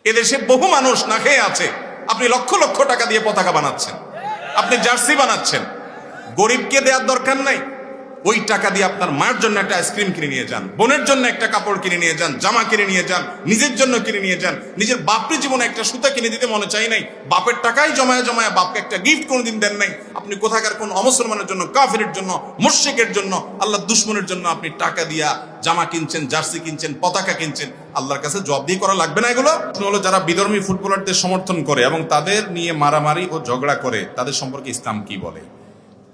এদেশে বহু মানুষ না খেয়ে আছে, আপনি লক্ষ লক্ষ টাকা দিয়ে পতাকা বানাচ্ছেন, আপনি জার্সি বানাচ্ছেন। গরিবকে দেওয়ার দরকার নাই। ওই টাকা দিয়ে আপনার মায়ের জন্য একটা আইসক্রিম কিনে নিয়ে যান, বোনের জন্য একটা কাপড় কিনে নিয়ে যান, জামা কিনে নিয়ে যান, নিজের জন্য কিনে নিয়ে যান। নিজের বাপরে জীবনে একটা সুতা কিনে দিতে মনে চাই নাই, বাপের টাকাই জমায় জমায় বাপকে একটা গিফট কোনোদিন দেন নাই। আপনি কোথাকার কোন অমুসলমানের জন্য, কাফিরের জন্য, মুশরিকের জন্য, আল্লাহ দুশমনের জন্য আপনি টাকা দিয়া জামা কিনছেন, জার্সি কিনছেন, পতাকা কিনছেন। আল্লাহর কাছে জবাব দিয়ে করা লাগবে না এগুলো? হলো যারা বিধর্মী ফুটবলারদের সমর্থন করে এবং তাদের নিয়ে মারামারি ও ঝগড়া করে, তাদের সম্পর্কে ইসলাম কি বলে?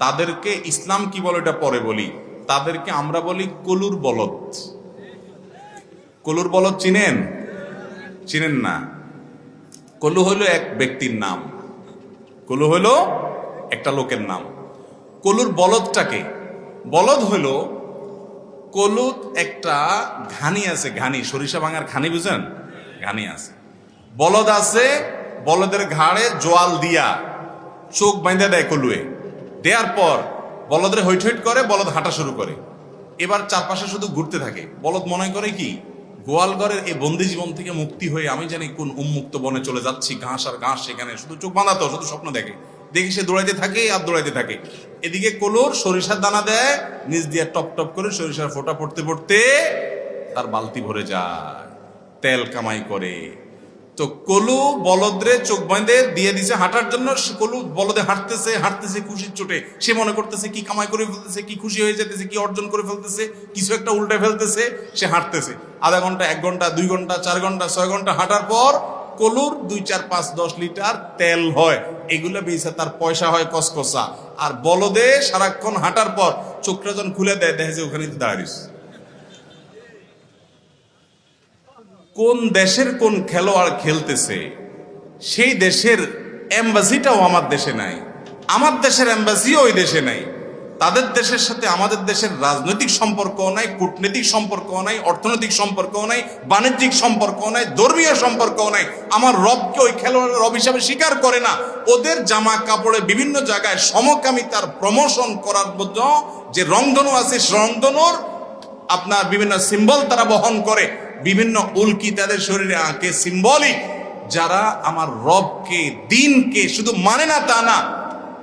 তাদেরকে ইসলাম কি বলে এটা পরে বলি। তাদেরকে আমরা বলি কলুর বলদ। কলুর বলদ চিনেন? চিনেন না? কলু হইল এক ব্যক্তির নাম, কলু হইল একটা লোকের নাম। কলুর বলদটাকে, বলদ হইল কলুত একটা ঘানি আছে, ঘানি, সরিষা ভাঙার ঘানি, বুঝেন? ঘানি আছে, বলদ আছে, বলদের ঘাড়ে জোয়াল দিয়া চোখ বাঁধা দেয় কলুয়ে। দেওয়ার পর বলদরে হৈট হৈট করে, বলদ হাঁটা শুরু করে। এবার চারপাশে শুধু ঘুরতে থাকে। বলদ মনে করে কি, গোয়ালঘরের এই বন্দি জীবন থেকে মুক্তি হয়ে আমি জানি কোন উন্মুক্ত বনে চলে যাচ্ছি, ঘাস আর ঘাস, সেখানে শুধু চোখ বাঁধাতো, শুধু স্বপ্ন দেখে। দেখি সে দৌড়াইতে থাকে আর দৌড়াইতে থাকে। এদিকে কলুর সরিষার দানা দেয়, নিচ দিয়ে টপ টপ করে সরিষার ফোঁটা পড়তে পড়তে তার বালতি ভরে যায়, তেল কামাই করে। তো কলু বলদরে চোখ বাঁধে দিয়ে দিছে হাঁটার জন্য। কলু বলদে হাঁটতেছে হাঁটতেছে খুশির চোটে। সে মনে করতেছে কি কামাই করে ফেলতেছে, কি খুশি হয়ে যেতেছে, কি অর্জন করে ফেলতেছে, কিছু একটা উল্টে ফেলতেছে। সে হাঁটতেছে আধা ঘন্টা, 1 ঘন্টা, 2 ঘন্টা, 4 ঘন্টা, 6 ঘন্টা হাঁটার পর কলুর 2, 4, 5, 10 লিটার তেল হয়। এগুলো বেচে তার পয়সা হয় কসকসা। আর বলদে সারাক্ষণ হাঁটার পর চোখটা যখন খুলে দেয়, দেখে যে ওখানে তো দাঁড়িয়েছ। কোন দেশের কোন খেলোয়াড় খেলতেছে, সেই দেশের এম্বাসিটাও আমার দেশে নাই, আমার দেশের এম্বাসিও ওই দেশে নাই। তাদের দেশের সাথে আমাদের দেশের রাজনৈতিক সম্পর্কও নাই, কূটনৈতিক সম্পর্কও নাই, অর্থনৈতিক সম্পর্কও নাই, বাণিজ্যিক সম্পর্কও নাই, ধর্মীয় সম্পর্কও নাই। আমার রবকে ওই খেলোয়াড়ের রব হিসাবে স্বীকার করে না। ওদের জামা কাপড়ে বিভিন্ন জায়গায় সমকামিতার প্রমোশন করার জন্য যে রংধনু আছে, রংধনুর আপনার বিভিন্ন সিম্বল তারা বহন করে, বিভিন্ন উল্কি তাদের শরীরে আঁকে, সিম্বলিক। যারা আমার রবকে, দিনকে শুধু মানে না তা না,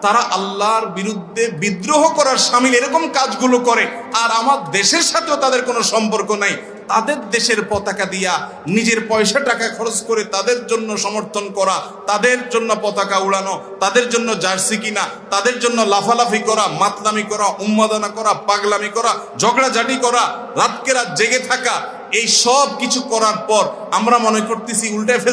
তারা আল্লাহর বিরুদ্ধে বিদ্রোহ করার শামিল এরকম কাজগুলো করে। আর আমার দেশের সাথেও তাদের কোনো সম্পর্ক নাই। তাদের দেশের পতাকা দিয়া নিজের পয়সা টাকা খরচ করে তাদের জন্য সমর্থন করা, তাদের জন্য পতাকা উড়ানো, তাদের জন্য জার্সি কিনা, তাদের জন্য লাফালাফি করা, মাতলামি করা, উন্মাদনা করা, পাগলামি করা, ঝগড়াঝাটি করা, রাতকে রাত জেগে থাকা, এই সব কিছু করার পর আমরা মনে করতেছি উল্টে